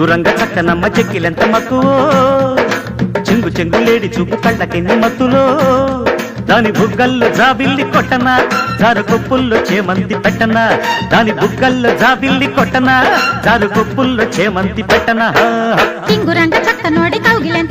చింగురంగ చక్కనమ్మ చెక్కిలెంత మక్కువో చెంగు చెంగులేడి చూపు కళ్ళకెన్ని మత్తులో దాని బుగ్గల్లో జాబిల్లి కొట్టనా జారు కొప్పుల్లో చేమంతి పెట్టనా దాని బుగ్గల్లో జాబిల్లి కొట్టనా జారు కొప్పుల్లో చేమంతి పెట్టనా చింగురంగ చక్క నోడి కౌగిలెంత